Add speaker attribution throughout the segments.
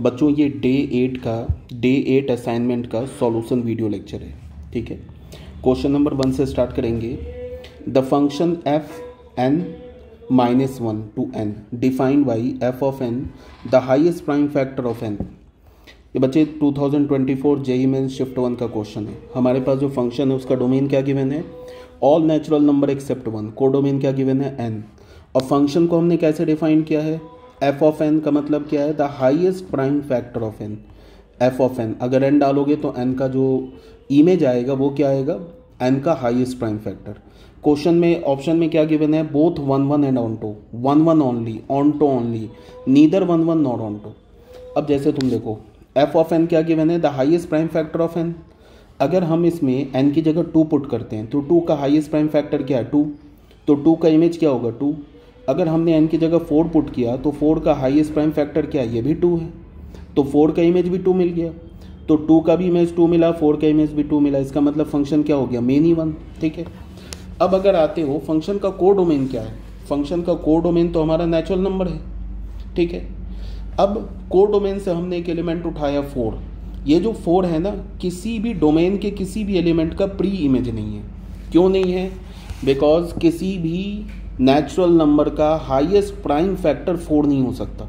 Speaker 1: बच्चों ये day 8 assignment का सॉल्यूशन वीडियो लेक्चर है, ठीक है। क्वेश्चन नंबर 1 से स्टार्ट करेंगे। The function f n minus 1 to n defined by f of n the highest prime factor of n. ये बच्चे 2024 जेईई मेंस शिफ्ट 1 का क्वेश्चन है। हमारे पास जो फंक्शन है उसका डोमेन क्या गिवन है, ऑल नेचुरल नंबर एक्सेप्ट 1। को डोमेन क्या गिवन है, एन। और फंक्शन को हमने कैसे डिफाइन किया है, एफ ऑफ एन का मतलब क्या है, the highest prime factor of n. F of n अगर एन डालोगे तो एन का जो इमेज आएगा वो क्या आएगा, एन का हाईएस्ट प्राइम फैक्टर। क्वेश्चन में ऑप्शन में क्या गिवन है, both 1 1 and onto, 1 1 only, onto only, neither 1 1 not onto. अब जैसे तुम देखो एफ ऑफ एन क्या गिवन है, the highest prime factor of n. अगर हम इसमें एन की जगह 2 पुट करते हैं तो 2 का हाईएस्ट प्राइम फैक्टर क्या है, 2। तो 2 का इमेज क्या होगा, 2। अगर हमने एन की जगह 4 पुट किया तो 4 का हाईएस्ट प्राइम फैक्टर क्या है, ये भी 2 है। तो 4 का इमेज भी 2 मिल गया। तो 2 का भी इमेज 2 मिला, 4 का इमेज भी 2 मिला। इसका मतलब फंक्शन क्या हो गया, मेनी 1, ठीक है। अब अगर आते हो फंक्शन का को डोमेन क्या है, फंक्शन का को डोमेन तो हमारा नेचुरल नंबर है, ठीक है। अब को डोमेन से हमने एक एलिमेंट उठाया 4। ये जो 4 है ना, किसी भी डोमेन के किसी भी एलिमेंट का प्री इमेज नहीं है। क्यों नहीं है, बिकॉज किसी भी नेचुरल नंबर का हाईएस्ट प्राइम फैक्टर 4 नहीं हो सकता।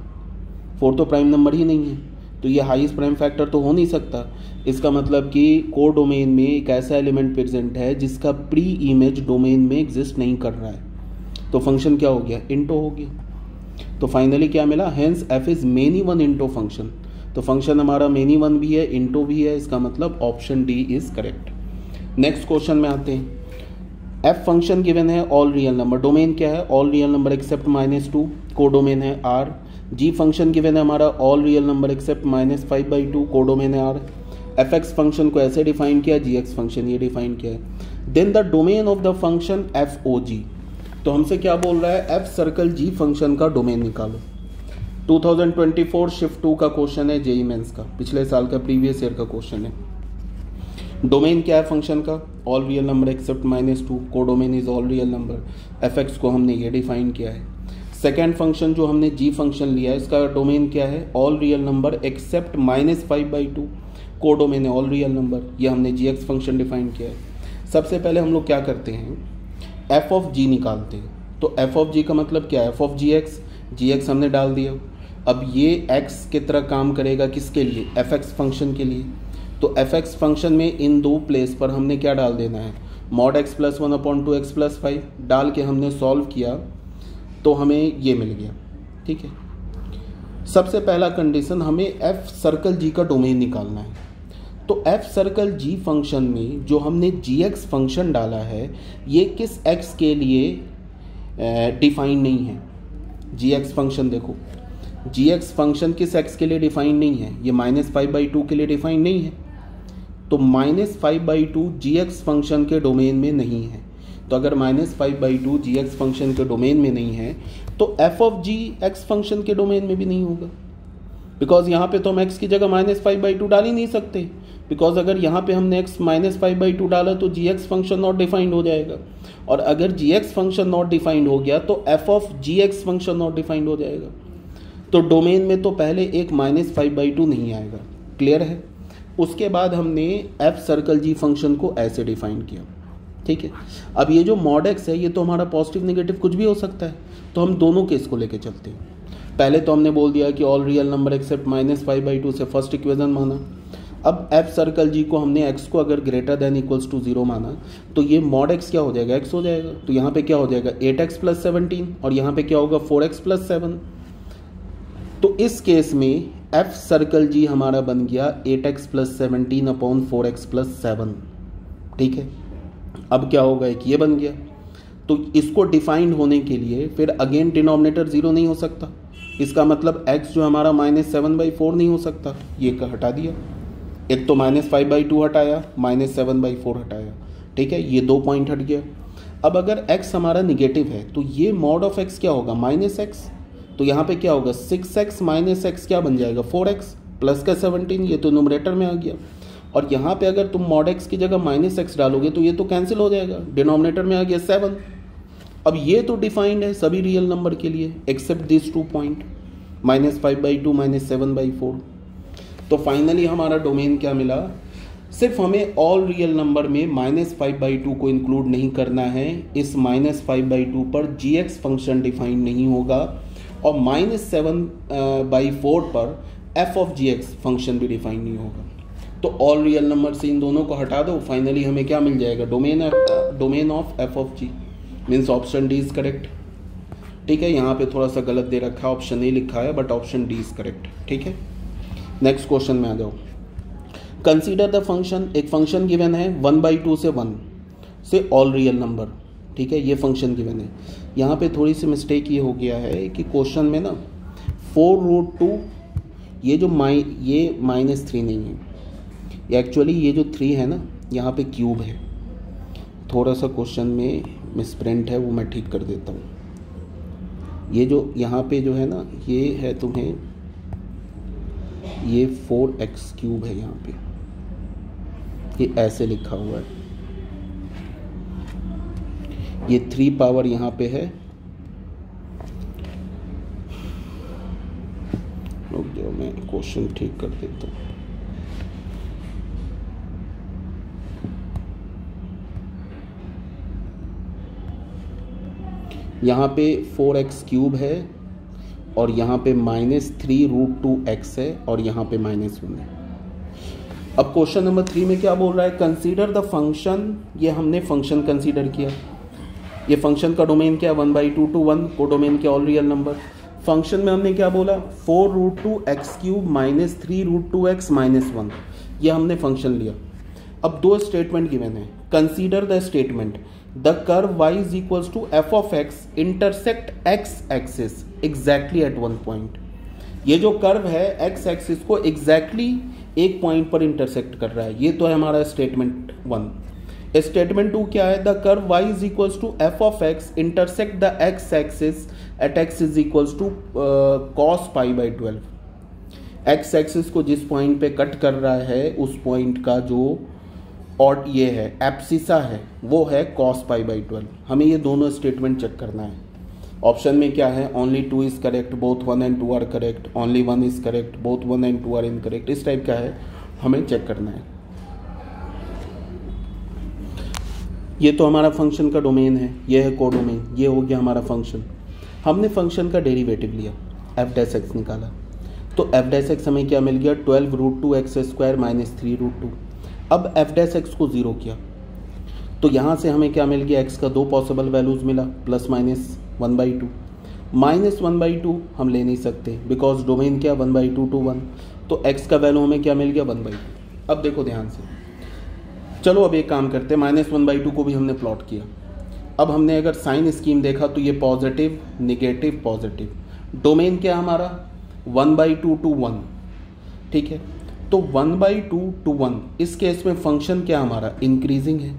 Speaker 1: 4 तो प्राइम नंबर ही नहीं है, तो ये हाईएस्ट प्राइम फैक्टर तो हो नहीं सकता। इसका मतलब कि को डोमेन में एक ऐसा एलिमेंट प्रेजेंट है जिसका प्री इमेज डोमेन में एग्जिस्ट नहीं कर रहा है। तो फंक्शन क्या हो गया, इंटो हो गया। तो फाइनली क्या मिला, hence F is many 1 into function. तो फंक्शन हमारा मेनी 1 भी है, इंटो भी है। इसका मतलब option D is correct. Next question में आते हैं। एफ फंक्शन गिवन है ऑल रियल नंबर, डोमेन क्या है, ऑल रियल नंबर एक्सेप्ट -2, को डोमेन है आर। जी फंक्शन गिवन है हमारा ऑल रियल नंबर एक्सेप्ट -5/2, को डोमेन है आर। एफ एक्स फंक्शन को ऐसे डिफाइन किया, जी एक्स फंक्शन ये डिफाइन किया है। Then the domain of the function f o g. तो हमसे क्या बोल रहा है, एफ सर्कल जी फंक्शन का डोमेन निकालो। 2024 शिफ्ट 2 का क्वेश्चन है, जेईई मेंस का, पिछले साल का प्रीवियस ईयर का क्वेश्चन है। डोमेन क्या है फंक्शन का, ऑल रियल नंबर एक्सेप्ट -2, को domain is all real number. F x को हमने ये डिफाइन किया है। सेकेंड फंक्शन जो हमने जी फंक्शन लिया है, इसका डोमेन क्या है, ऑल रियल नंबर एक्सेप्ट -5/2, को डोमेन है ऑल रियल नंबर। ये हमने जी एक्स फंक्शन डिफाइन किया है। सबसे पहले हम लोग क्या करते हैं, एफ ऑफ जी निकालते हैं। तो एफ ऑफ जी का मतलब क्या है, एफ ऑफ जी एक्स हमने डाल दिया। अब ये एक्स की तरह काम करेगा किसके लिए, एफ एक्स फंक्शन के लिए। तो एफ एक्स फंक्शन में इन 2 प्लेस पर हमने क्या डाल देना है, मॉड x + 1/2x + 5 डाल के हमने सॉल्व किया तो हमें ये मिल गया, ठीक है। सबसे पहला कंडीशन, हमें एफ सर्कल जी का डोमेन निकालना है। तो एफ सर्कल जी फंक्शन में जो हमने जी एक्स फंक्शन डाला है, ये किस एक्स के लिए डिफाइन नहीं है। जी एक्स फंक्शन देखो, जी एक्स फंक्शन किस एक्स के लिए डिफाइन नहीं है, ये -5/2 के लिए डिफाइन नहीं है। तो -5/2 जी एक्स फंक्शन के डोमेन में नहीं है। तो अगर -5/2 जी एक्स फंक्शन के डोमेन में नहीं है तो f of g x function के डोमेन में भी नहीं होगा। बिकॉज यहाँ पे तो हम एक्स की जगह -5/2 डाल ही नहीं सकते, बिकॉज अगर यहाँ पे हमने x -5/2 डाला तो g x function not defined हो जाएगा। और अगर g x function not defined हो गया तो f of g x function not defined हो जाएगा। तो डोमेन में तो पहले एक -5/2 नहीं आएगा, क्लियर है। उसके बाद हमने एफ सर्कल जी फंक्शन को ऐसे डिफाइन किया, ठीक है। अब ये जो मॉड एक्स है, ये तो हमारा पॉजिटिव नेगेटिव कुछ भी हो सकता है। तो हम दोनों केस को लेके चलते हैं। पहले तो हमने बोल दिया कि ऑल रियल नंबर एक्सेप्ट -5/2 से फर्स्ट इक्वेशन माना। अब एफ सर्कल जी को हमने एक्स को अगर ग्रेटर देन इक्वल्स टू 0 माना तो ये मॉड एक्स क्या हो जाएगा, एक्स हो जाएगा। तो यहाँ पे क्या हो जाएगा, 8x + 17, और यहाँ पे क्या होगा, 4x + 7। तो इस केस में एफ सर्कल जी हमारा बन गया 8x + 17/4x + 7, ठीक है। अब क्या होगा, एक ये बन गया। तो इसको डिफाइंड होने के लिए फिर अगेन डिनोमिनेटर 0 नहीं हो सकता। इसका मतलब x जो हमारा -7/4 नहीं हो सकता, ये हटा दिया। एक तो -5/2 हटाया, -7/4 हटाया, ठीक है। ये 2 पॉइंट हट गया। अब अगर x हमारा निगेटिव है तो ये मॉड ऑफ x क्या होगा, -x। तो यहाँ पे क्या होगा, 6x - x क्या बन जाएगा, 4x प्लस का 17, ये तो न्यूमरेटर में आ गया। और यहाँ पे अगर तुम मॉड x की जगह -x डालोगे तो ये तो कैंसिल हो जाएगा, डिनोमिनेटर में आ गया 7। अब ये तो डिफाइंड है सभी रियल नंबर के लिए एक्सेप्ट दिस 2 पॉइंट, -5/2 -7/4। तो फाइनली हमारा डोमेन क्या मिला, सिर्फ हमें ऑल रियल नंबर में -5/2 को इंक्लूड नहीं करना है, इस -5/2 पर gx फंक्शन डिफाइन नहीं होगा और -7/4 पर f ऑफ gx फंक्शन भी डिफाइन नहीं होगा। तो ऑल रियल नंबर से इन दोनों को हटा दो, फाइनली हमें क्या मिल जाएगा, domain of f of g, means option D is correct. ठीक है, यहाँ पे थोड़ा सा गलत दे रखा है, ऑप्शन ए लिखा है but option D is correct. ठीक है, नेक्स्ट क्वेश्चन में आ जाओ। कंसीडर द फंक्शन, एक फंक्शन गिवन है 1/2 से 1 से ऑल रियल नंबर। ठीक है, ये फंक्शन गिवन है। यहाँ पे थोड़ी सी मिस्टेक ये हो गया है कि क्वेश्चन में ना 4√2 ये जो ये -3 नहीं है, ये एक्चुअली ये जो 3 है ना यहाँ पे क्यूब है। थोड़ा सा क्वेश्चन में मिसप्रिंट है, वो मैं ठीक कर देता हूँ। ये जो यहाँ पे जो है ना ये है तुम्हें ये 4x³ है, यहाँ पे ये ऐसे लिखा हुआ है, ये 3 पावर यहाँ पे है। रुक जाओ, मैं क्वेश्चन ठीक कर देता हूँ। यहाँ पे 4x³ है और यहाँ पे -3√2x है और यहाँ पे -1 है। अब क्वेश्चन नंबर 3 में क्या बोल रहा है, कंसीडर द फंक्शन। ये हमने फंक्शन कंसीडर किया, ये फंक्शन का डोमेन क्या है 1/2 to 1, को डोमेन क्या ऑल रियल नंबर। फंक्शन में हमने क्या बोला 4√2x³ -3√2x -1, ये हमने फंक्शन लिया। अब दो स्टेटमेंट गिवन है, consider the statement the curve y is equals to f of x intersect x axis exactly at 1 point. ये जो कर्व है x एक्सिस को एग्जैक्टली एक पॉइंट पर इंटरसेक्ट कर रहा है, ये तो है हमारा स्टेटमेंट 1। स्टेटमेंट 2 क्या है, the curve y is equals to f of x intersect the x axis at x is equals to cos π/12। x axis को जिस पॉइंट पे कट कर रहा है उस पॉइंट का जो और ये है एप्सिसा है वो है cos π/12। हमें ये दोनों स्टेटमेंट चेक करना है। ऑप्शन में क्या है, only 2 is correct, both 1 and 2 are correct, only 1 is correct, both 1 and 2 are incorrect, इस टाइप का है, हमें चेक करना है। ये तो हमारा फंक्शन का डोमेन है, ये है कोडोमेन, ये हो गया हमारा फंक्शन। हमने फंक्शन का डेरिवेटिव लिया, f' निकाला, तो f' हमें क्या मिल गया 12√2x² -3√2। अब f' को 0 किया तो यहाँ से हमें क्या मिल गया, x का 2 पॉसिबल वैल्यूज़ मिला, +-1/2। -1/2 हम ले नहीं सकते बिकॉज डोमेन क्या 1/2 to 1, तो x का वैल्यू हमें क्या मिल गया 1/2। अब देखो ध्यान से, चलो अब एक काम करते हैं, -1/2 को भी हमने प्लॉट किया। अब हमने अगर साइन स्कीम देखा तो ये पॉजिटिव नेगेटिव पॉजिटिव, डोमेन क्या हमारा 1/2 to 1। ठीक है, तो 1/2 to 1 इस केस में फंक्शन क्या हमारा इंक्रीजिंग है,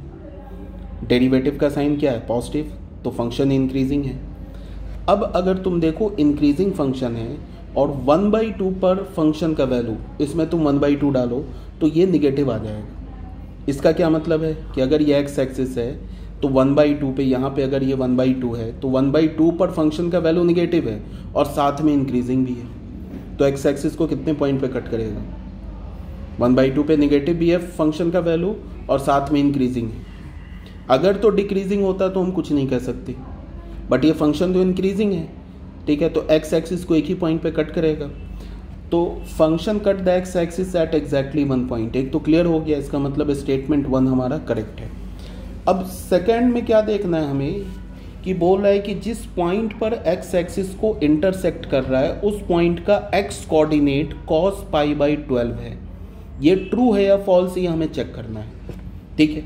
Speaker 1: डेरिवेटिव का साइन क्या है पॉजिटिव, तो फंक्शन इंक्रीजिंग है। अब अगर तुम देखो इंक्रीजिंग फंक्शन है और 1/2 पर फंक्शन का वैल्यू, इसमें तुम 1/2 डालो तो ये निगेटिव आ जाएगा। इसका क्या मतलब है कि अगर ये x एक्सिस है तो 1/2 पे, यहाँ पे अगर ये 1/2 है तो 1/2 पर फंक्शन का वैल्यू निगेटिव है और साथ में इंक्रीजिंग भी है, तो x एक्सिस को कितने पॉइंट पे कट करेगा, 1/2 पे निगेटिव भी है फंक्शन का वैल्यू और साथ में इंक्रीजिंग है। अगर तो डिक्रीजिंग होता तो हम कुछ नहीं कह सकते, बट ये फंक्शन तो इंक्रीजिंग है। ठीक है, तो x एक्सिस को एक ही पॉइंट पे कट करेगा, तो function cut the x axis at exactly 1 point. एक तो क्लियर हो गया, इसका मतलब स्टेटमेंट 1 हमारा करेक्ट है। अब सेकंड में क्या देखना है हमें कि बोल रहा है कि जिस पॉइंट पर x एक्सिस को इंटरसेक्ट कर रहा है उस पॉइंट का x कोऑर्डिनेट cos π/12 है, ये ट्रू है या फॉल्स, ये हमें चेक करना है। ठीक है,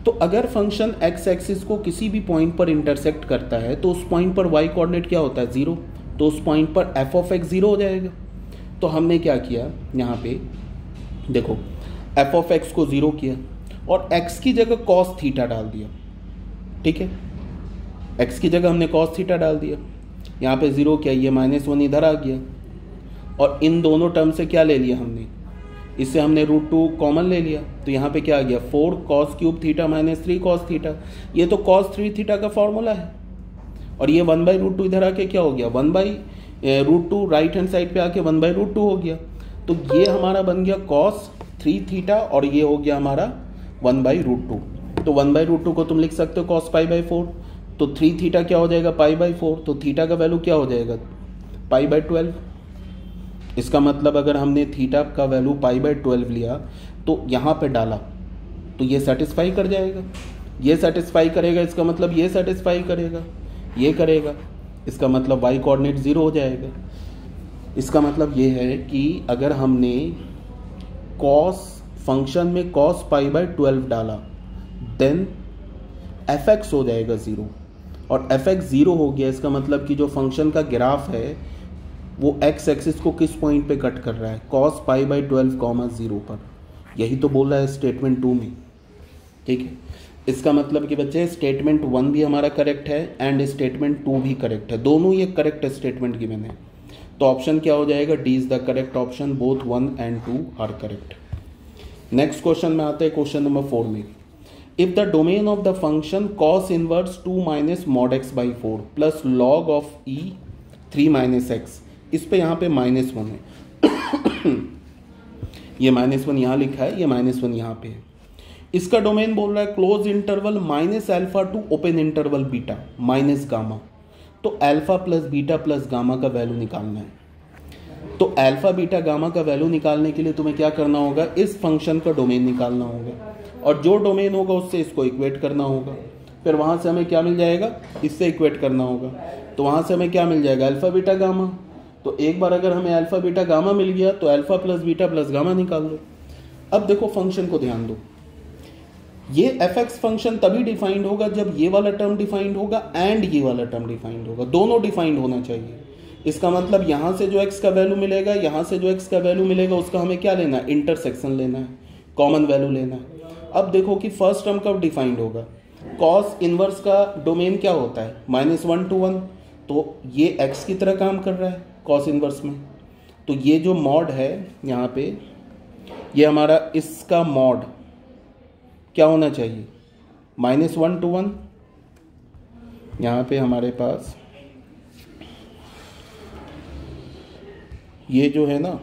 Speaker 1: तो अगर फंक्शन x एक्सिस को किसी भी पॉइंट पर इंटरसेक्ट करता है तो उस पॉइंट पर y कोऑर्डिनेट क्या होता है 0, तो उस पॉइंट पर f ऑफ x 0 हो जाएगा। तो हमने क्या किया, यहाँ पे देखो f ऑफ x को 0 किया और x की जगह cos थीटा डाल दिया। ठीक है, x की जगह हमने cos थीटा डाल दिया, यहाँ पे 0 किया, ये -1 इधर आ गया और इन दोनों टर्म से क्या ले लिया हमने, इससे हमने √2 कॉमन ले लिया, तो यहाँ पे क्या आ गया 4 cos³ थीटा -3 cos थीटा, ये तो cos 3 थीटा का फॉर्मूला है। और ये 1/√2 इधर आके क्या हो गया 1/√2, राइट हैंड साइड पे आके 1/√2 हो गया। तो तो ये हमारा बन गया cos 3 थीटा और ये हो गया हमारा 1/√2। तो 1/√2 को तुम लिख सकते हो cos π/4। तो 3 थीटा क्या हो जाएगा π/4, तो थीटा का वैल्यू क्या हो जाएगा π/12। इसका मतलब अगर हमने थीटा का वैल्यू π/12 लिया तो यहाँ पे डाला तो ये सेटिस्फाई कर जाएगा, ये सेटिस्फाई करेगा, इसका मतलब ये सेटिस्फाई करेगा, ये करेगा, इसका मतलब y कोऑर्डिनेट 0 हो जाएगा। इसका मतलब ये है कि अगर हमने cos फंक्शन में cos π/12 डाला देन fx हो जाएगा 0, और fx 0 हो गया, इसका मतलब कि जो फंक्शन का ग्राफ है वो x एक्सिस को किस पॉइंट पे कट कर रहा है, cos π/12, 0 पर। यही तो बोल रहा है स्टेटमेंट 2 में, ठीक है। इसका मतलब कि बच्चे स्टेटमेंट 1 भी हमारा करेक्ट है एंड स्टेटमेंट 2 भी करेक्ट है, दोनों ये करेक्ट स्टेटमेंट गिवन है। तो ऑप्शन क्या हो जाएगा, D is the correct option, both 1 and 2 are correct. Next question में आते हैं क्वेश्चन नंबर 4 में। If the domain of the function cos inverse 2 minus mod x/4 plus log of e 3 - x, इस पे यहाँ पे -1 है ये -1 यहाँ लिखा है, ये -1 यहाँ पे है। इसका डोमेन बोल रहा है close interval -α to open interval beta minus gamma. तो alpha plus beta plus gamma का वैल्यू निकालना है। तो अल्फा बीटा गामा का वैल्यू निकालने के लिए तुम्हें क्या करना होगा, इस फंक्शन का डोमेन निकालना होगा, और जो डोमेन होगा उससे इसको इक्वेट करना होगा। फिर वहां से हमें क्या मिल जाएगा, इससे इक्वेट करना होगा। तो वहां से हमें क्या मिल जाएगा, अल्फा बीटा गामा। तो एक बार अगर हमें अल्फा बीटा गामा मिल गया तो alpha plus beta plus gamma निकाल दो। अब देखो फंक्शन को ध्यान दो, ये एफ एक्स फंक्शन तभी डिफाइंड होगा जब ये वाला टर्म डिफाइंड होगा एंड ये वाला टर्म डिफाइंड होगा, दोनों डिफाइंड होना चाहिए। इसका मतलब यहां से जो एक्स का वैल्यू मिलेगा, यहां से जो एक्स का वैल्यू मिलेगा, उसका हमें क्या लेना है, इंटरसेक्शन लेना है, कॉमन वैल्यू लेना है। अब देखो कि फर्स्ट टर्म कब डिफाइंड होगा, कॉस इनवर्स का डोमेन क्या होता है, -1 to 1, तो ये एक्स की तरह काम कर रहा है कॉस इनवर्स में। तो ये जो मॉड है यहाँ पे, ये हमारा इसका मॉड क्या होना चाहिए, -1 to 1। यहाँ पे हमारे पास ये जो है ना,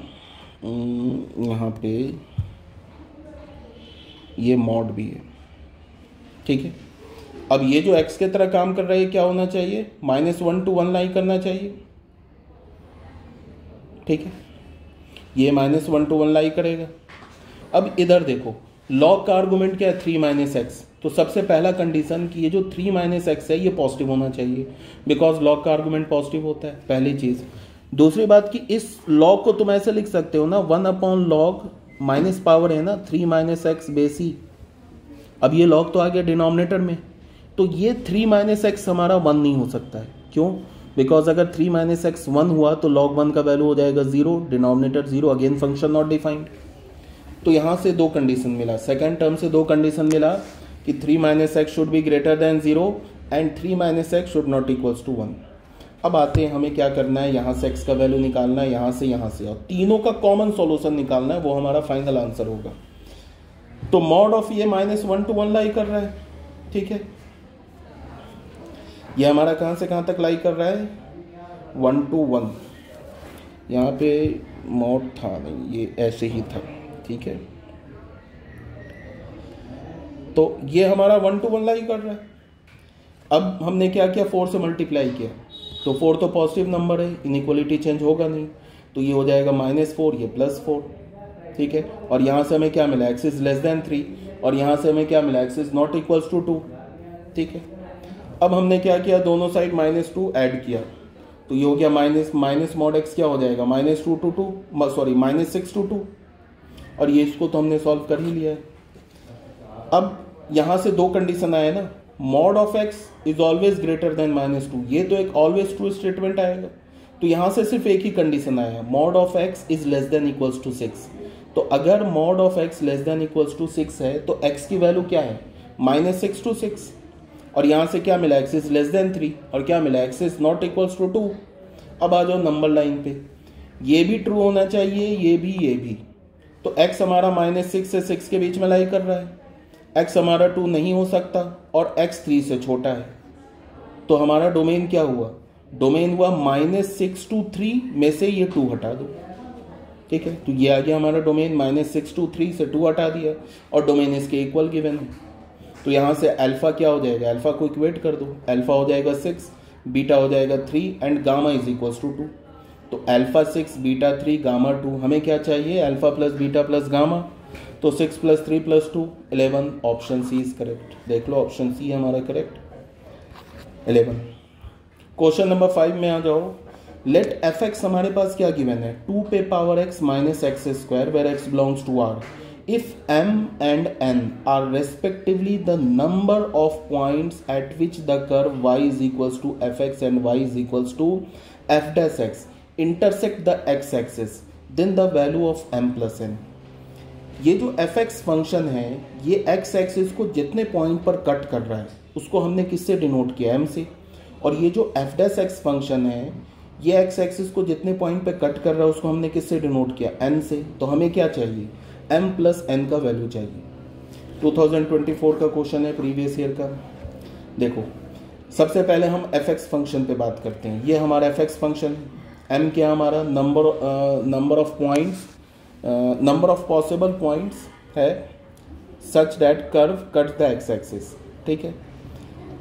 Speaker 1: यहाँ पे ये मॉड भी है, ठीक है। अब ये जो x के तरह काम कर रहा है क्या होना चाहिए, -1 to 1 लाई करना चाहिए, ठीक है। ये -1 to 1 लाई करेगा। अब इधर देखो, लॉग का आर्गुमेंट क्या है, 3 - x। तो सबसे पहला कंडीशन कि ये जो 3 - x है ये पॉजिटिव होना चाहिए, बिकॉज लॉग का आर्गुमेंट पॉजिटिव होता है, पहली चीज। दूसरी बात कि इस लॉग को तुम ऐसे लिख सकते हो ना, 1/log माइनस पावर है ना 3 - x बेस ई। अब ये लॉग तो आ गया डिनोमिनेटर में, तो ये 3 - x हमारा 1 नहीं हो सकता है। क्यों, बिकॉज अगर 3 - x 1 हुआ तो log 1 का वैल्यू हो जाएगा 0, denominator 0, again function not defined. तो यहाँ से दो कंडीशन मिला, सेकंड टर्म से दो कंडीशन मिला कि 3 - x should be greater than 0 and 3 - x should not equals to 1। अब आते हैं, हमें क्या करना है, यहाँ से x का वैल्यू निकालना है, यहाँ से, और तीनों का कॉमन सॉल्यूशन निकालना है, वो हमारा फाइनल आंसर होगा। तो मॉड ऑफ ये -1 to 1 लाई कर रहा है, ठीक है। ये हमारा कहाँ से कहाँ तक लाई कर रहा है, 1 to 1। यहाँ पे मॉड था नहीं, ये ऐसे ही था, ठीक है। तो ये हमारा 1 to 1 लाई कर रहा है। अब हमने क्या किया, 4 से मल्टीप्लाई किया, तो 4 तो पॉजिटिव नंबर है, इनइक्वालिटी चेंज होगा नहीं, तो ये हो जाएगा -4, ये +4, ठीक है। और यहाँ से हमें क्या मिला, x इज लेस देन 3, और यहाँ से हमें क्या मिला, x is not equals to 2, ठीक है। अब हमने क्या किया, दोनों साइड -2 ऐड किया, तो ये हो गया माइनस मॉड x क्या हो जाएगा, -2 to 2, सॉरी -6 to 2, और ये इसको तो हमने सॉल्व कर ही लिया है। अब यहाँ से दो कंडीशन आए ना, mod of x is always greater than -2, ये तो एक ऑलवेज ट्रू स्टेटमेंट आएगा। तो यहाँ से सिर्फ एक ही कंडीशन आया, mod of x is less than equals to 6। तो अगर mod of x less than equals to 6 है तो x की वैल्यू क्या है, -6 to 6, और यहाँ से क्या मिला, x इज लेस देन 3, और क्या मिला, x is not equals to 2। अब आ जाओ नंबर लाइन पे, ये भी ट्रू होना चाहिए, ये भी। तो x हमारा -6 से 6 के बीच में लाई कर रहा है, x हमारा 2 नहीं हो सकता, और x 3 से छोटा है। तो हमारा डोमेन क्या हुआ, डोमेन हुआ -6 to 3 में से ये 2 हटा दो, ठीक है। तो ये आ गया हमारा डोमेन, -6 to 3 से 2 हटा दिया और डोमेन इसके इक्वल गिवन है। तो यहाँ से अल्फा क्या हो जाएगा, अल्फा को इक्वेट कर दो, अल्फा हो जाएगा 6, बीटा हो जाएगा 3 and gamma is equals to 2। तो अल्फा 6 बीटा 3 गामा 2, हमें क्या चाहिए, alpha plus beta plus gamma. तो 6 + 3 + 2 11, ऑप्शन सी इज करेक्ट। देख लो ऑप्शन सी हमारा करेक्ट 11। क्वेश्चन नंबर 5 में आ जाओ। लेट एफ एक्स हमारे पास क्या गिवन है, 2 पे power x minus x square where x belongs to r if m and n are respectively the number of points at which the curve y is equals to fx and y is equals to f dash x intersect the x axis then the value of m plus n। ये जो fx function है ये x axis को जितने point पर cut कर रहा है उसको हमने किससे डिनोट किया, m से। और ये जो f dash x फंक्शन है ये x एक्सिस को जितने पॉइंट पे कट कर रहा है उसको हमने किससे डिनोट किया, n से। तो हमें क्या चाहिए, m प्लस n का वैल्यू चाहिए। 2024 का क्वेश्चन है, प्रीवियस ईयर का। देखो सबसे पहले हम fx फंक्शन पे बात करते हैं। ये हमारा fx फंक्शन है, m क्या हमारा number of points, number of possible points है such that curve cut the x axis. ठीक है,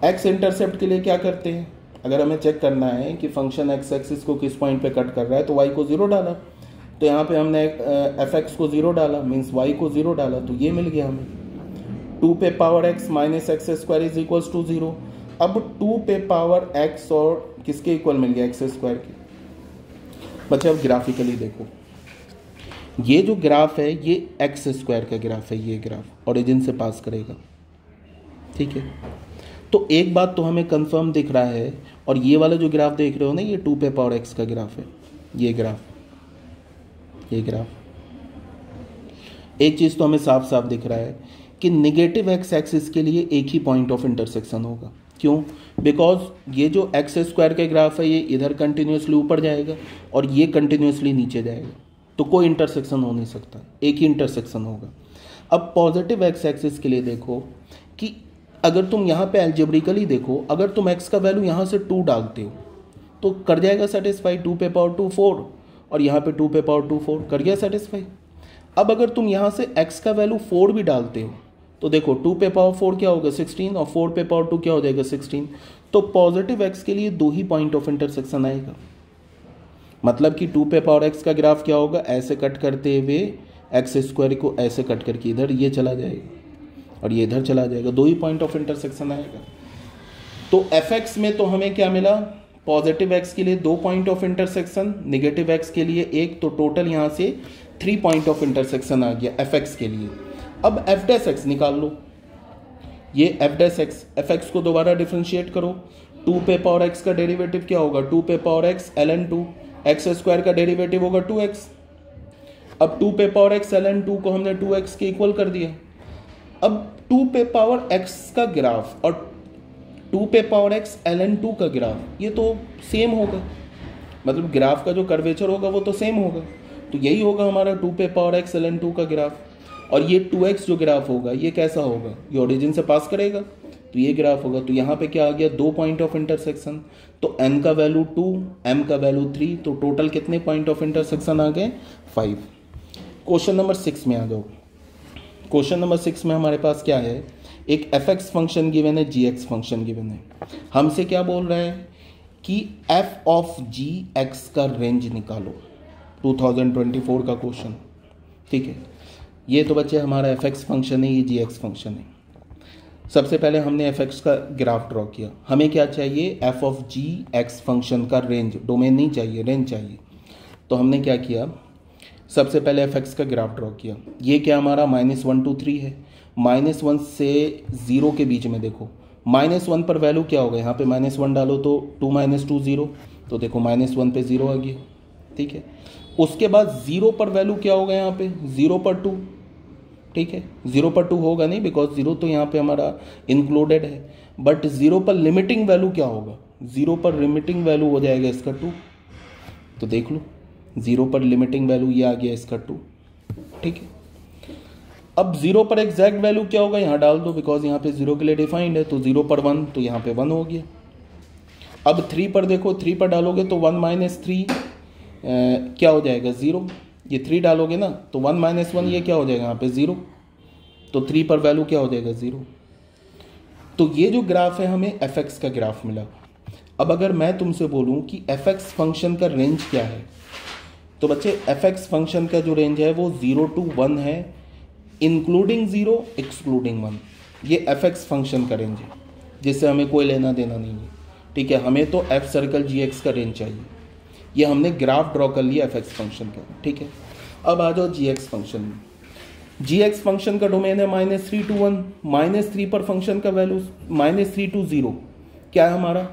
Speaker 1: x इंटरसेप्ट के लिए क्या करते हैं, अगर हमें चेक करना है कि फंक्शन x एक्सिस को किस पॉइंट पे कट कर रहा है तो y को 0 डाला। तो यहाँ पे हमने fx को 0 डाला, मीन्स y को 0 डाला, तो ये मिल गया हमें 2 पे power x minus x square is equals to 0। अब 2 पे पावर x और किसके इक्वल मिल गया, एक्स स्क्वायर के। बच्चे अब ग्राफिकली देखो, ये जो ग्राफ है ये एक्स स्क्वायर का ग्राफ है, ये ग्राफ ओरिजिन से पास करेगा। ठीक है, तो एक बात तो हमें कंफर्म दिख रहा है, और ये वाला जो ग्राफ देख रहे हो ना ये 2 पे पावर x का ग्राफ है, ये ग्राफ एक चीज़ तो हमें साफ साफ दिख रहा है कि निगेटिव x एक्सिस के लिए एक ही पॉइंट ऑफ इंटरसेक्शन होगा। क्यों, बिकॉज ये जो एक्स स्क्वायर का ग्राफ है ये इधर कंटिन्यूसली ऊपर जाएगा और ये कंटिन्यूसली नीचे जाएगा, तो कोई इंटरसेक्शन हो नहीं सकता, एक ही इंटरसेक्शन होगा। अब पॉजिटिव x एक्सिस के लिए देखो कि अगर तुम यहाँ पे एल्जेब्रिकली देखो, अगर तुम x का वैल्यू यहाँ से 2 डालते हो तो कर जाएगा सेटिस्फाई, 2 पे पावर 2 4 और यहाँ पे 2 पे पावर 2 4 कर गया सेटिस्फाई। अब अगर तुम यहाँ से x का वैल्यू 4 भी डालते हो तो देखो 2 पे पावर 4 क्या होगा 16 और 4 पे पावर 2 क्या हो जाएगा 16। तो पॉजिटिव x के लिए 2 ही पॉइंट ऑफ इंटरसेक्शन आएगा, मतलब कि 2 पे पावर x का ग्राफ क्या होगा, ऐसे कट करते हुए एक्स स्क्वायर को ऐसे कट करके इधर ये चला जाएगा और ये इधर चला जाएगा, 2 ही पॉइंट ऑफ इंटरसेक्शन आएगा। तो fx में तो हमें क्या मिला, पॉजिटिव x के लिए 2 point of intersection, negative x के लिए 1, तो टोटल यहाँ से 3 पॉइंट ऑफ इंटरसेक्शन आ गया fx के लिए। अब f डैश x निकाल लो, ये f डैश x, fx को दोबारा डिफरेंशिएट करो। 2 पे पावर x का डेरिवेटिव क्या होगा, 2 पे power x ln 2, x square का डेरिवेटिव होगा 2x। अब 2 पे पावर x ln 2 को हमने 2x के इक्वल कर दिया। अब 2 पे पावर x का ग्राफ और 2 पे पावर x ln 2 का ग्राफ ये तो सेम होगा, मतलब ग्राफ का जो कर्वेचर होगा वो तो सेम होगा। तो यही होगा हमारा 2 पे पावर x ln 2 का ग्राफ। और ये 2x जो ग्राफ होगा ये कैसा होगा, ये ओरिजिन से पास करेगा तो ये ग्राफ होगा। तो यहाँ पे क्या आ गया, 2 पॉइंट ऑफ इंटरसेक्शन, तो n का वैल्यू 2, m का वैल्यू 3, तो टोटल कितने पॉइंट ऑफ इंटरसेक्शन आ गए 5। क्वेश्चन नंबर 6 में आ जाओ। क्वेश्चन नंबर 6 में हमारे पास क्या है, एक fx फंक्शन गिवन है, gx फंक्शन गिवन है। हमसे क्या बोल रहा है कि f ऑफ gx का रेंज निकालो, 2024 का क्वेश्चन। ठीक है, ये तो बच्चे हमारा fx फंक्शन है, ये gx फंक्शन है। सबसे पहले हमने fx का ग्राफ ड्रॉ किया, हमें क्या चाहिए, f ऑफ gx फंक्शन का रेंज, डोमेन नहीं चाहिए, रेंज चाहिए। तो हमने क्या किया, सबसे पहले fx का ग्राफ ड्रॉ किया। ये क्या हमारा -1 to 3 है, -1 से 0 के बीच में देखो, -1 पर वैल्यू क्या होगा, यहाँ पे -1 डालो तो 2 - 2 0, तो देखो -1 पे 0 आ गया। ठीक है, उसके बाद 0 पर वैल्यू क्या होगा, यहाँ पे 0 पर 2। ठीक है, 0 पर 2 होगा नहीं, बिकॉज 0 तो यहाँ पे हमारा इंक्लूडेड है, बट 0 पर लिमिटिंग वैल्यू क्या होगा, 0 पर लिमिटिंग वैल्यू हो जाएगा इसका 2। तो देख लो 0 पर लिमिटिंग वैल्यू ये आ गया इसका 2। ठीक है, अब 0 पर एग्जैक्ट वैल्यू क्या होगा, यहाँ डाल दो, बिकॉज यहाँ पे 0 के लिए डिफाइंड है। तो 0 पर 1, तो यहाँ पे 1 हो गया। अब 3 पर देखो, 3 पर डालोगे तो 1 - 3 क्या हो जाएगा 0, ये 3 डालोगे ना तो 1 - 1 ये क्या हो जाएगा यहाँ पे 0, तो 3 पर वैल्यू क्या हो जाएगा 0। तो ये जो ग्राफ है हमें fx का ग्राफ मिला। अब अगर मैं तुमसे बोलूं कि fx फंक्शन का रेंज क्या है, तो बच्चे fx फंक्शन का जो रेंज है वो 0 to 1 है, इंक्लूडिंग 0 एक्सक्लूडिंग 1। ये fx फंक्शन का रेंज है जिससे हमें कोई लेना देना नहीं है, ठीक है। हमें तो f सर्कल gx का रेंज चाहिए। ये हमने ग्राफ ड्रॉ कर लिया fx फंक्शन का, ठीक है। अब आ जाओ gx फंक्शन में। gx फंक्शन का डोमेन है -3 to 1, -3 पर फंक्शन का वैल्यू -3 to 0 क्या है हमारा,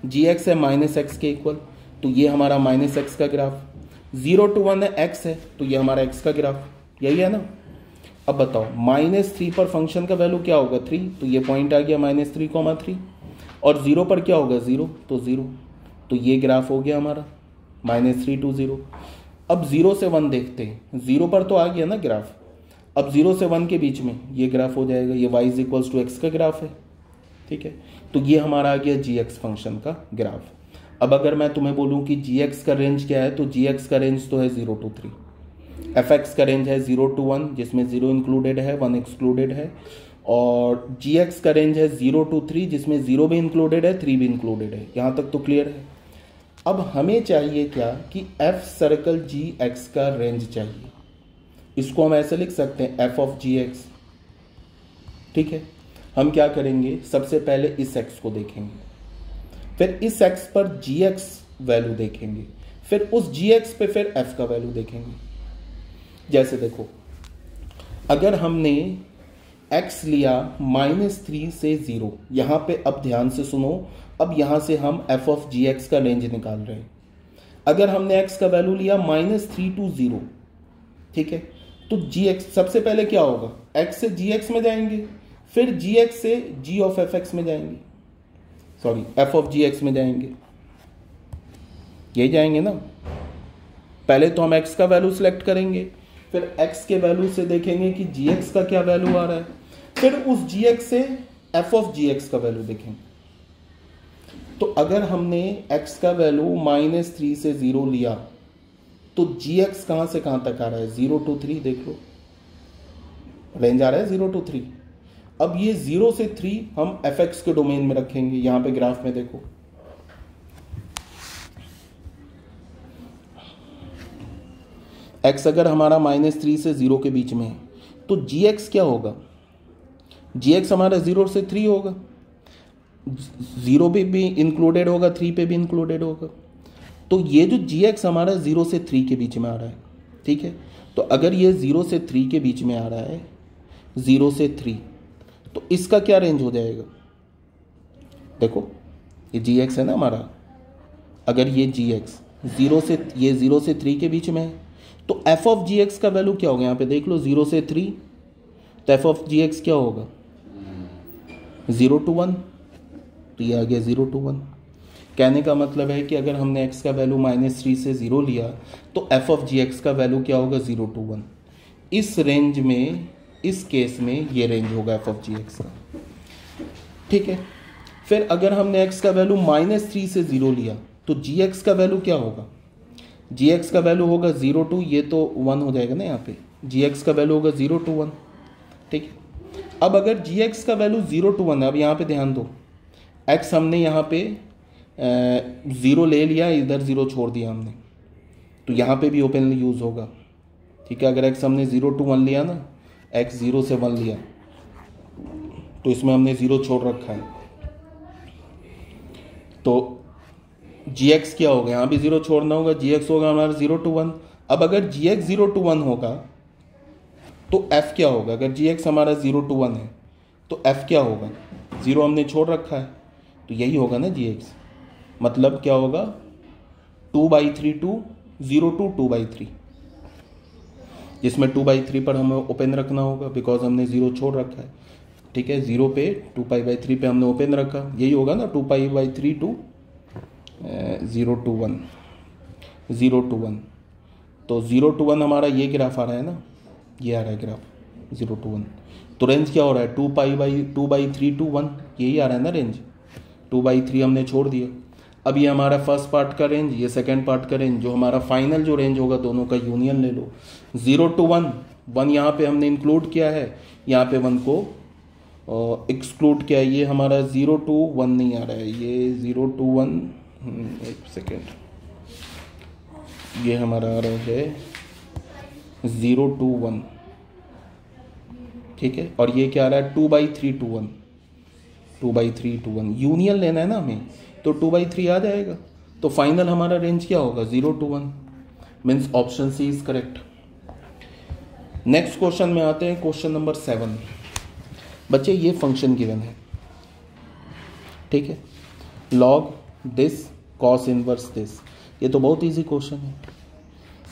Speaker 1: gx है -x के इक्वल, तो ये हमारा -x का ग्राफ। 0 to 1 है x है, तो ये हमारा x का ग्राफ, यही है ना। अब बताओ -3 पर फंक्शन का वैल्यू क्या होगा 3, तो ये पॉइंट आ गया -3, और 0 पर क्या होगा 0, तो 0, तो ये ग्राफ हो गया हमारा -3 to 0। अब 0 से 1 देखते हैं, 0 पर तो आ गया ना ग्राफ, अब 0 से 1 के बीच में ये ग्राफ हो जाएगा, ये y = x का ग्राफ है, ठीक है। तो ये हमारा आ गया gx फंक्शन का ग्राफ। अब अगर मैं तुम्हें बोलूं कि gx का रेंज क्या है, तो gx का रेंज तो है 0 to 3, fx का रेंज है 0 to 1 जिसमें 0 इंक्लूडेड है 1 एक्सक्लूडेड है, और gx का रेंज है 0 to 3 जिसमें 0 भी इंक्लूडेड है 3 भी इंक्लूडेड है। यहाँ तक तो क्लियर है। अब हमें चाहिए क्या कि f सर्कल gx का रेंज चाहिए। इसको हम ऐसे लिख सकते हैं f of gx, ठीक है। हम क्या करेंगे, सबसे पहले इस x को देखेंगे, फिर इस x पर gx वैल्यू देखेंगे, फिर उस gx पे फिर f का वैल्यू देखेंगे। जैसे देखो, अगर हमने x लिया -3 से 0, यहां पे अब ध्यान से सुनो, अब यहां से हम f of gx का रेंज निकाल रहे हैं। अगर हमने x का वैल्यू लिया -3 to 0, ठीक है, तो gx सबसे पहले क्या होगा, x से gx में जाएंगे, फिर gx से g of fx में जाएंगे, सॉरी f of gx में जाएंगे, यही जाएंगे ना। पहले तो हम x का वैल्यू सिलेक्ट करेंगे, फिर x के वैल्यू से देखेंगे कि gx का क्या वैल्यू आ रहा है, फिर उस gx से f of gx का वैल्यू देखेंगे। तो अगर हमने x का वैल्यू -3 से 0 लिया, तो gx कहां से कहां तक आ रहा है 0 to 3, देख लो रेंज आ रहा है 0 to 3। अब ये 0 से 3 हम fx के डोमेन में रखेंगे। यहां पे ग्राफ में देखो, x अगर हमारा -3 से 0 के बीच में है, तो gx क्या होगा, gx हमारा 0 से 3 होगा, 0 पे भी इंक्लूडेड होगा 3 पे भी इंक्लूडेड होगा। तो ये जो gx हमारा 0 से 3 के बीच में आ रहा है, ठीक है। तो अगर ये 0 से 3 के बीच में आ रहा है, 0 से 3, तो इसका क्या रेंज हो जाएगा, देखो ये gx है ना हमारा, अगर ये gx 0 से 3 के बीच में है, तो f of gx का वैल्यू क्या होगा, यहाँ पे देख लो 0 से 3, तो f of gx क्या होगा 0 to 1, तो ये आ गया 0 to 1। कहने का मतलब है कि अगर हमने x का वैल्यू -3 से 0 लिया, तो f of gx का वैल्यू क्या होगा 0 to 1। इस रेंज में, इस केस में ये रेंज होगा f of gx का, ठीक है। फिर अगर हमने x का वैल्यू -3 से 0 लिया, तो gx का वैल्यू क्या होगा, gx का वैल्यू होगा 0 to, ये तो 1 हो जाएगा ना, यहाँ पे gx का वैल्यू होगा 0 to 1, ठीक है। अब अगर gx का वैल्यू 0 to 1 है, अब यहाँ पे ध्यान दो, x हमने यहाँ पे 0 ले लिया, इधर 0 छोड़ दिया हमने, तो यहाँ पे भी ओपनली यूज होगा, ठीक है। अगर x हमने 0 to 1 लिया ना, x 0 से 1 लिया, तो इसमें हमने 0 छोड़ रखा है, तो gx क्या होगा, यहाँ भी 0 छोड़ना होगा, gx होगा हमारा 0 to 1। अब अगर gx 0 to 1 होगा, तो f क्या होगा, अगर gx हमारा 0 to 1 है, तो f क्या होगा, 0 हमने छोड़ रखा है, तो यही होगा ना gx। मतलब क्या होगा 2/3 to 0 to 2/3, जिसमें 2/3 पर हमें ओपन रखना होगा, बिकॉज हमने 0 छोड़ रखा है, ठीक है। 0 पे 2π/3 पे हमने ओपन रखा, यही होगा ना 2π/3 to 0 to 1, 0 to 1। तो 0 to 1 हमारा ये ग्राफ आ रहा है ना, ये आ रहा है ग्राफ 0 to 1। तो रेंज क्या हो रहा है 2/3 to 1, यही आ रहा है ना रेंज, 2/3 हमने छोड़ दिया। अब ये हमारा फर्स्ट पार्ट का रेंज, ये सेकंड पार्ट का रेंज, जो हमारा फाइनल जो रेंज होगा दोनों का यूनियन ले लो। 0 to 1, 1 यहाँ पे हमने इंक्लूड किया है, यहाँ पे 1 को एक्सक्लूड किया है। ये हमारा 0 to 1 नहीं आ रहा है, ये 0 to 1, एक सेकेंड, ये हमारा आ रहा है 0 to 1, ठीक है। और ये क्या आ रहा है 2/3 to 1, 2/3 to 1 यूनियन लेना है ना हमें, तो 2/3 आ जाएगा। तो फाइनल हमारा रेंज क्या होगा 0 to 1, means option C is correct. Next question में आते हैं, क्वेश्चन नंबर 7। बच्चे ये फंक्शन गिवन है, ठीक है, log this cos inverse this, ये तो बहुत इजी क्वेश्चन है।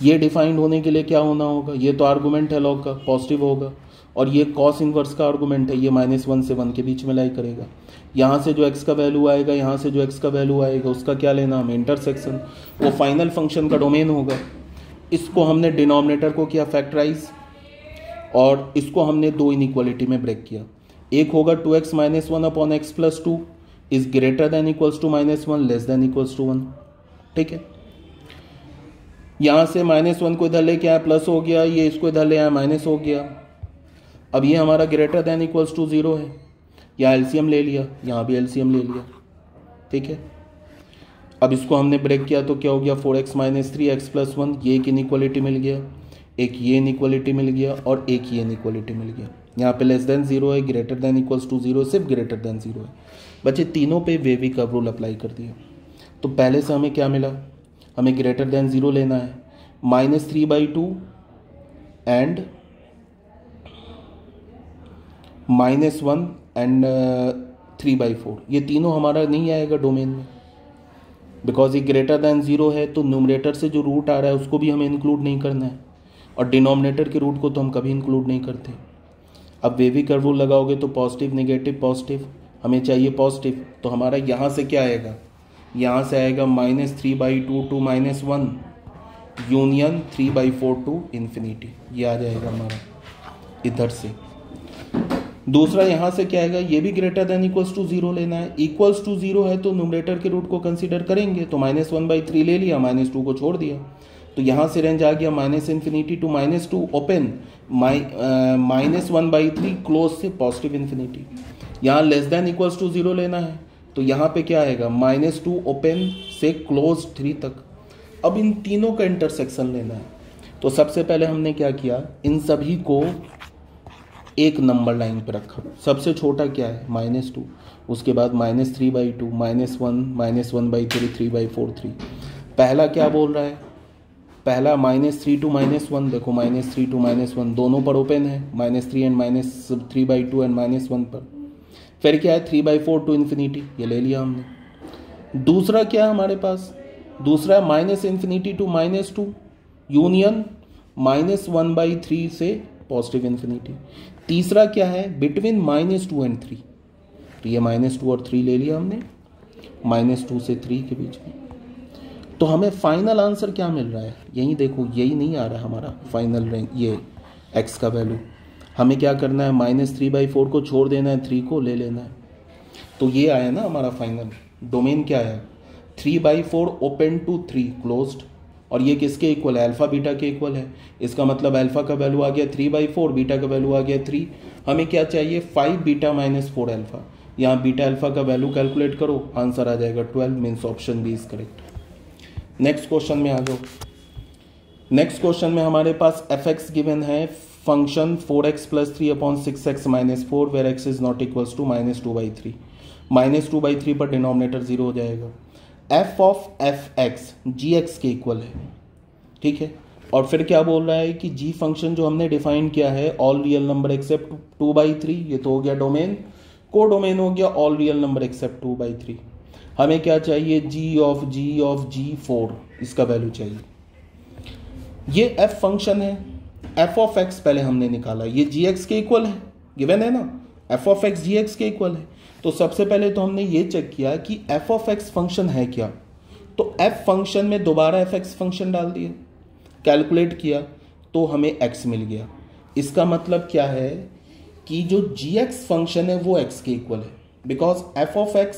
Speaker 1: ये डिफाइंड होने के लिए क्या होना होगा, ये तो आर्गुमेंट है लॉग का, पॉजिटिव होगा, और ये कॉस इनवर्स का आर्गुमेंट है, ये -1 से 1 के बीच में लाई करेगा। यहाँ से जो x का वैल्यू आएगा, यहाँ से जो x का वैल्यू आएगा, उसका क्या लेना हमें, इंटरसेक्शन, वो फाइनल फंक्शन का डोमेन होगा। इसको हमने डिनोमिनेटर को किया फैक्टराइज, और इसको हमने 2 इनइक्वालिटी में ब्रेक किया। एक होगा 2x - 1 upon x + 2 is greater than equals to -1 less than equals to 1, ठीक है। यहाँ से -1 को इधर लेके आया, प्लस हो गया, ये इसको इधर ले आया, माइनस हो गया। अब ये हमारा ग्रेटर देन इक्वल्स टू 0 है, यहाँ एलसीएम ले लिया, यहाँ भी एलसीएम ले लिया, ठीक है। अब इसको हमने ब्रेक किया तो क्या हो गया 4x - 3x + 1, ये एक इनइक्वालिटी मिल गया, एक ये इनइक्वालिटी मिल गया, और एक ये इनइक्वालिटी मिल गया। यहाँ पे लेस देन 0 है, ग्रेटर देन इक्वल्स टू 0, सिर्फ ग्रेटर देन 0 है। बच्चे तीनों पे वेवी कर्व रूल अप्लाई कर दिया। तो पहले से हमें क्या मिला, हमें ग्रेटर देन 0 लेना है, -3/2 एंड -1 एंड 3/4, ये तीनों हमारा नहीं आएगा डोमेन में, बिकॉज ये ग्रेटर देन 0 है। तो न्यूमरेटर से जो रूट आ रहा है उसको भी हमें इंक्लूड नहीं करना है, और डिनोमिनेटर के रूट को तो हम कभी इंक्लूड नहीं करते। अब वेवी कर्व रूल लगाओगे तो पॉजिटिव नेगेटिव पॉजिटिव, हमें चाहिए पॉजिटिव, तो हमारा यहाँ से क्या आएगा, यहाँ से आएगा -3/2 to -1 यूनियन 3/4 to इन्फिनिटी, ये आ जाएगा हमारा इधर से। दूसरा यहाँ से क्या आएगा, ये भी ग्रेटर देन इक्वल्स टू 0 लेना है, इक्वल्स टू 0 है तो न्यूमरेटर के रूट को कंसीडर करेंगे, तो -1/3 ले लिया, -2 को छोड़ दिया, तो यहाँ से रेंज आ गया -∞ to -2 ओपन, -1/3 क्लोज से पॉजिटिव इन्फिनिटी। यहाँ लेस देन इक्वल्स टू 0 लेना है, तो यहाँ पे क्या आएगा -2 ओपन से क्लोज 3 तक। अब इन तीनों का इंटरसेक्शन लेना है, तो सबसे पहले हमने क्या किया, इन सभी को एक नंबर लाइन पे रखा। सबसे छोटा क्या है -2, उसके बाद -3/2, -1, -1/3, 3/4, 3। पहला क्या बोल रहा है, पहला -3 to -1, देखो -3 to -1 दोनों पर ओपन है, -3 एंड -3/2 एंड -1 पर। फिर क्या है 3/4 to इन्फिनिटी, ये ले लिया हमने। दूसरा क्या है हमारे पास, दूसरा है -∞ to -2 यूनियन -1/3 से पॉजिटिव इन्फिनिटी। तीसरा क्या है बिटवीन -2 एंड 3, तो ये -2 और 3 ले लिया हमने, -2 से 3 के बीच में। तो हमें फाइनल आंसर क्या मिल रहा है, यही देखो, यही नहीं आ रहा है हमारा फाइनल रेंज, ये x का वैल्यू। हमें क्या करना है, -3/4 को छोड़ देना है, 3 को ले लेना है, तो ये आया ना हमारा फाइनल डोमेन। क्या है 3/4 ओपन टू 3 क्लोज्ड, और ये किसके इक्वल है, अल्फा बीटा के इक्वल है। इसका मतलब अल्फा का वैल्यू आ गया 3/4, बीटा का वैल्यू आ गया 3। हमें क्या चाहिए 5 बीटा -4 अल्फा। यहाँ बीटा अल्फा का वैल्यू कैलकुलेट करो, आंसर आ जाएगा 12, means option B is correct. Next question में आ जाओ। नेक्स्ट क्वेश्चन में हमारे पास fx गिवन है, function 4x + 3 upon 6x - 4 where x is not equals to -2/3। -2/3 पर डिनोमिनेटर 0 हो जाएगा। f ऑफ fx gx के इक्वल है, ठीक है। और फिर क्या बोल रहा है कि g फंक्शन जो हमने डिफाइन किया है ऑल रियल नंबर एक्सेप्ट 2/3, ये तो हो गया डोमेन, को डोमेन हो गया ऑल रियल नंबर एक्सेप्ट 2/3। हमें क्या चाहिए g ऑफ g4, इसका वैल्यू चाहिए। ये f फंक्शन है, f ऑफ x पहले हमने निकाला, ये gx के इक्वल है, गिवन है ना, f ऑफ x gx के इक्वल है। तो सबसे पहले तो हमने ये चेक किया कि f ऑफ x फंक्शन है क्या, तो f फंक्शन में दोबारा fx फंक्शन डाल दिया, कैलकुलेट किया तो हमें x मिल गया। इसका मतलब क्या है कि जो gx फंक्शन है वो x के इक्वल है, because f of x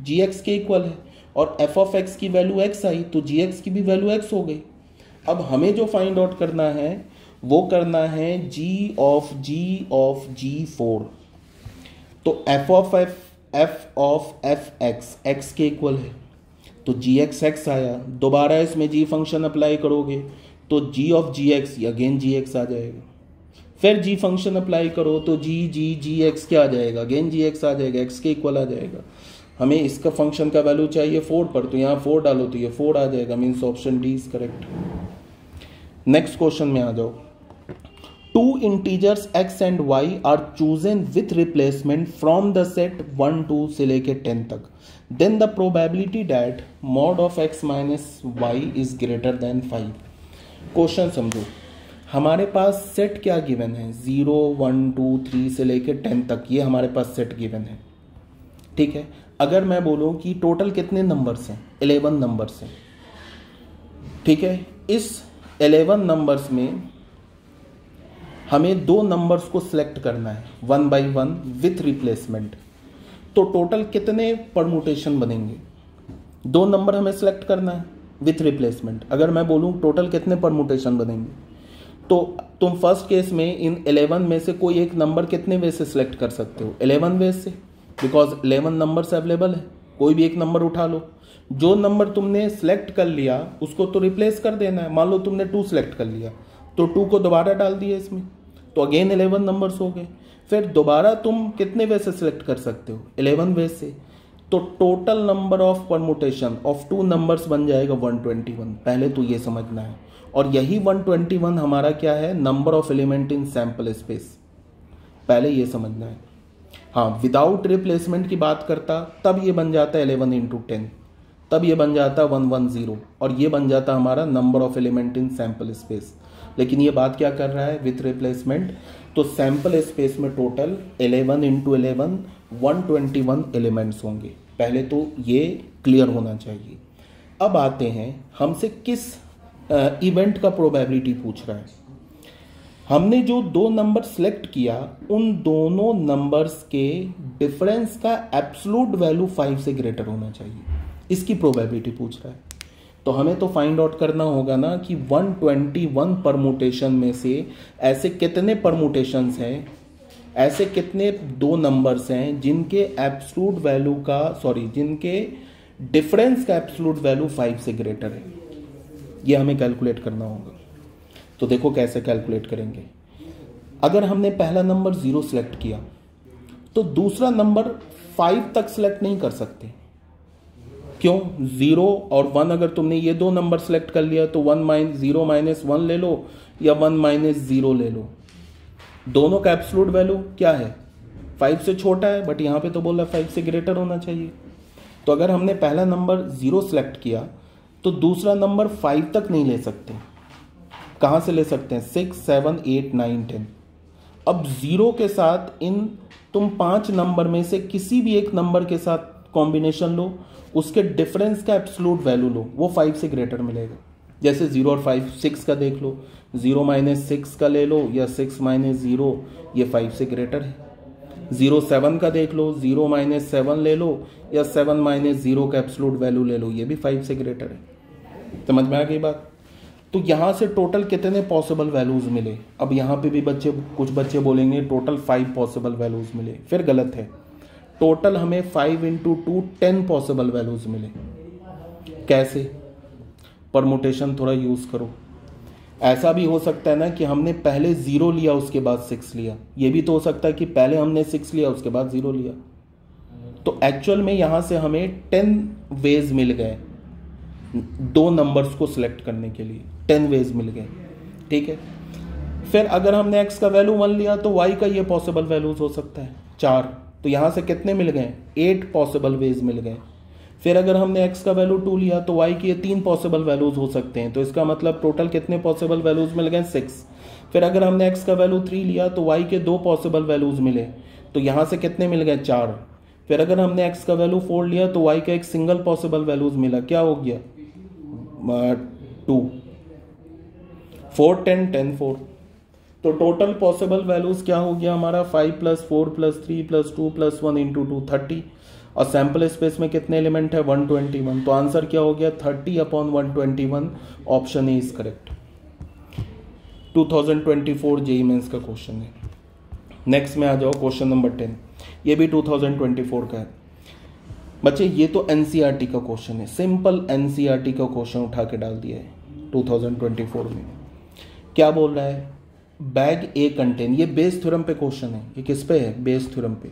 Speaker 1: gx के इक्वल है, और एफ ऑफ एक्स की वैल्यू एक्स आई तो जी एक्स की भी वैल्यू एक्स हो गई। अब हमें जो फाइंड आउट करना है वो करना है जी ऑफ जी फोर। तो एफ ऑफ एफ एक्स के इक्वल है तो जी एक्स आया। दोबारा इसमें जी फंक्शन अप्लाई करोगे तो g of g x again g x आ जाएगा। फिर जी फंक्शन अप्लाई करो तो जी एक्स क्या आ जाएगा, अगेन जी एक्स आ जाएगा, एक्स के इक्वल आ जाएगा। हमें इसका फंक्शन का वैल्यू चाहिए 4 पर, तो यहाँ 4 डालो तो ये 4 आ जाएगा, means option D is correct. Next question में आ जाओ। Two integers x and y are chosen with replacement from the set 1 2 से लेके 10 तक, then the probability that mod of x minus y is greater than 5। Question समझो, हमारे पास set क्या given है, 0 1 2 3 से लेके 10 तक, ये हमारे पास सेट गिवन है। ठीक है, अगर मैं बोलूं कि टोटल कितने नंबर्स हैं, 11 नंबर्स हैं। ठीक है, इस 11 नंबर्स में हमें 2 नंबर्स को सिलेक्ट करना है 1 by 1 विथ रिप्लेसमेंट। तो टोटल कितने परमुटेशन बनेंगे, 2 नंबर हमें सिलेक्ट करना है विथ रिप्लेसमेंट। अगर मैं बोलूं टोटल कितने परमुटेशन बनेंगे, तो तुम फर्स्ट केस में इन 11 में से कोई एक नंबर कितने वे से सिलेक्ट कर सकते हो, 11 वे से, बिकॉज 11 नंबर्स अवेलेबल है। कोई भी एक नंबर उठा लो, जो नंबर तुमने सिलेक्ट कर लिया उसको तो रिप्लेस कर देना है। मान लो तुमने 2 सिलेक्ट कर लिया तो 2 को दोबारा डाल दिया इसमें, तो अगेन 11 नंबर्स हो गए। फिर दोबारा तुम कितने वे से सिलेक्ट कर सकते हो, 11 वे से। तो total number of permutation of 2 numbers बन जाएगा 121। पहले तो ये समझना है, और यही 121 हमारा क्या है, number of element in sample space, पहले ये समझना है। हाँ, विदाउट रिप्लेसमेंट की बात करता तब ये बन जाता 11 इंटू 10, तब ये बन जाता 110, और ये बन जाता हमारा number of element in sample space. लेकिन ये बात क्या कर रहा है, विथ रिप्लेसमेंट। तो सैंपल स्पेस में टोटल 11 इंटू 11 121 एलिमेंट्स होंगे। पहले तो ये क्लियर होना चाहिए। अब आते हैं हमसे किस इवेंट का प्रोबेबिलिटी पूछ रहा है। हमने जो 2 नंबर सेलेक्ट किया उन दोनों नंबर्स के डिफरेंस का एब्सोल्यूट वैल्यू 5 से ग्रेटर होना चाहिए, इसकी प्रोबेबिलिटी पूछ रहा है। तो हमें तो फाइंड आउट करना होगा ना कि 121 परमुटेशन में से ऐसे कितने परमुटेशंस हैं, ऐसे कितने 2 नंबर्स हैं जिनके एब्सोल्यूट वैल्यू का जिनके डिफरेंस का एब्सोल्यूट वैल्यू 5 से ग्रेटर है। ये हमें कैलकुलेट करना होगा। तो देखो कैसे कैलकुलेट करेंगे। अगर हमने पहला नंबर 0 सिलेक्ट किया तो दूसरा नंबर 5 तक सिलेक्ट नहीं कर सकते। क्यों, 0 और 1 अगर तुमने ये 2 नंबर सेलेक्ट कर लिया तो 0 माइनस 1 ले लो या 1 माइनस 0 ले लो, दोनों का एब्सोल्यूट वैल्यू क्या है, 5 से छोटा है, बट यहाँ पे तो बोला 5 से ग्रेटर होना चाहिए। तो अगर हमने पहला नंबर 0 सेलेक्ट किया तो दूसरा नंबर 5 तक नहीं ले सकते। कहाँ से ले सकते हैं, 6 7 8 9 10। अब 0 के साथ इन तुम 5 नंबर में से किसी भी एक नंबर के साथ कॉम्बिनेशन लो, उसके डिफरेंस का एब्सोल्यूट वैल्यू लो, वो 5 से ग्रेटर मिलेगा। जैसे 0 और 5, 6 का देख लो, 0 माइनस 6 का ले लो या 6 माइनस 0, ये 5 से ग्रेटर है। 0 7 का देख लो, 0 माइनस 7 ले लो या 7 माइनस 0 का एब्सोल्यूट वैल्यू ले लो, ये भी 5 से ग्रेटर है। समझ में आ गई बात। तो यहाँ से टोटल कितने पॉसिबल वैल्यूज मिले। अब यहाँ पे भी कुछ बच्चे बोलेंगे टोटल 5 पॉसिबल वैल्यूज मिले, फिर गलत है। टोटल हमें 5 इंटू 2 10 पॉसिबल वैल्यूज मिले। कैसे, परमुटेशन थोड़ा यूज करो। ऐसा भी हो सकता है ना कि हमने पहले 0 लिया उसके बाद 6 लिया, ये भी तो हो सकता है कि पहले हमने 6 लिया उसके बाद 0 लिया। तो एक्चुअल में यहां से हमें 10 वेज मिल गए 2 नंबर्स को सिलेक्ट करने के लिए, 10 वेज मिल गए। ठीक है, फिर अगर हमने x का वैल्यू 1 लिया तो y का ये पॉसिबल वैल्यूज हो सकता है 4, तो यहां से कितने मिल गए, 8 पॉसिबल वेज मिल गए। फिर अगर हमने x का वैल्यू 2 लिया तो y की ये 3 पॉसिबल वैल्यूज हो सकते हैं, तो इसका मतलब टोटल कितने पॉसिबल वैल्यूज मिल गए, 6। फिर अगर हमने x का वैल्यू 3 लिया तो y के 2 पॉसिबल वैल्यूज मिले, तो यहां से कितने मिल गए, 4। फिर अगर हमने x का वैल्यू 4 लिया तो y का एक सिंगल पॉसिबल वैल्यूज मिला, क्या हो गया, 2, 4 10 10 4। तो टोटल पॉसिबल वैल्यूज क्या हो गया हमारा, 5 + 4 + 3 + 2 + 1 × 2 30। और सैंपल स्पेस में कितने एलिमेंट है 121, तो आंसर क्या हो गया 30/121, option A is correct. 2024 JEE Mains का क्वेश्चन है। नेक्स्ट में आ जाओ क्वेश्चन नंबर 10, ये भी 2024 का है बच्चे। ये तो एनसीईआरटी का क्वेश्चन है, सिंपल एनसीईआरटी का क्वेश्चन उठा के डाल दिया है 2024 में। क्या बोल रहा है, बैग ए कंटेन, ये बेस थ्योरम पे क्वेश्चन है, ये किस पे है, बेस थ्योरम पे।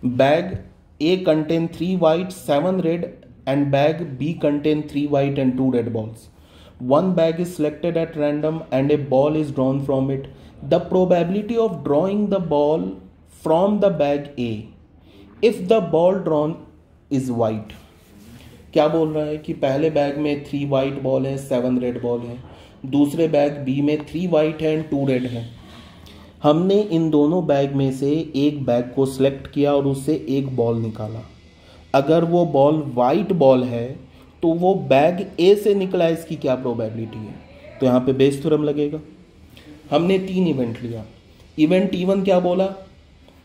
Speaker 1: Bag A contain 3 white 7 red and bag B contain 3 white and 2 red balls. One bag is selected at random and a ball is drawn from it. The probability of drawing the ball from the bag A if the ball drawn is white. क्या बोल रहा है कि पहले bag में 3 white ball है 7 red ball है, दूसरे बैग बी में 3 white है एंड 2 रेड है। हमने इन दोनों बैग में से एक बैग को सिलेक्ट किया और उससे एक बॉल निकाला। अगर वो बॉल वाइट बॉल है तो वो बैग ए से निकला, इसकी क्या प्रोबेबिलिटी है, तो यहाँ पे बेस थ्योरम लगेगा। हमने 3 इवेंट लिया। इवेंट E1 क्या बोला,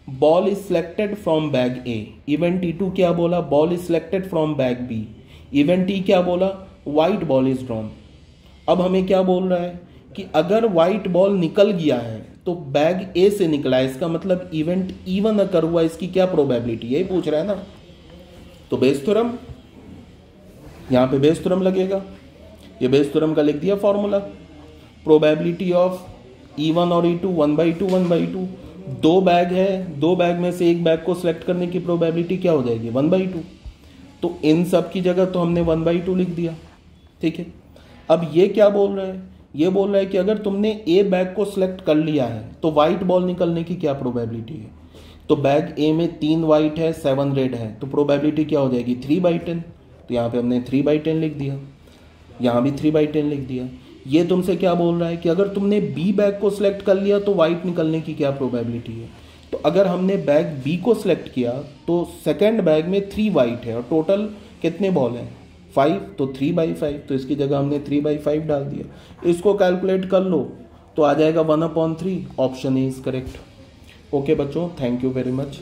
Speaker 1: ball is selected from bag A. Event E2 क्या बोला, ball is selected from bag B. Event E क्या बोला, वाइट बॉल इज ड्रॉन। अब हमें क्या बोल रहा है कि अगर वाइट बॉल निकल गया है तो बैग ए से निकला है, इसका मतलब इवेंट E1 अकर हुआ, इसकी क्या प्रोबेबिलिटी है, यही पूछ रहा है ना। तो बेस थ्योरम, यहां पे बेस थ्योरम लगेगा। ये बेस थ्योरम का लिख दिया फॉर्मूला। प्रोबेबिलिटी ऑफ E1 और E2 1/2 1/2। 2 बैग है, 2 बैग में से एक बैग को सिलेक्ट करने की प्रोबेबिलिटी क्या हो जाएगी 1/2। तो इन सब की जगह तो हमने 1/2 लिख दिया, ठीक है। अब ये क्या बोल रहा है, ये बोल रहा है कि अगर तुमने ए बैग को सिलेक्ट कर लिया है तो वाइट बॉल निकलने की क्या प्रोबेबिलिटी है। तो बैग ए में 3 वाइट है 7 रेड है, तो प्रोबेबिलिटी क्या हो जाएगी 3/10। तो यहाँ पे हमने 3/10 लिख दिया, यहाँ भी 3/10 लिख दिया। ये तुमसे क्या बोल रहा है कि अगर तुमने बी बैग को सिलेक्ट कर लिया तो वाइट निकलने की क्या प्रोबेबिलिटी है। तो अगर हमने बैग बी को सिलेक्ट किया तो सेकेंड बैग में 3 वाइट है और टोटल कितने बॉल हैं 5, तो 3/5, तो इसकी जगह हमने 3/5 डाल दिया। इसको कैलकुलेट कर लो तो आ जाएगा 1/3, option A is correct. Okay बच्चों, थैंक यू वेरी मच।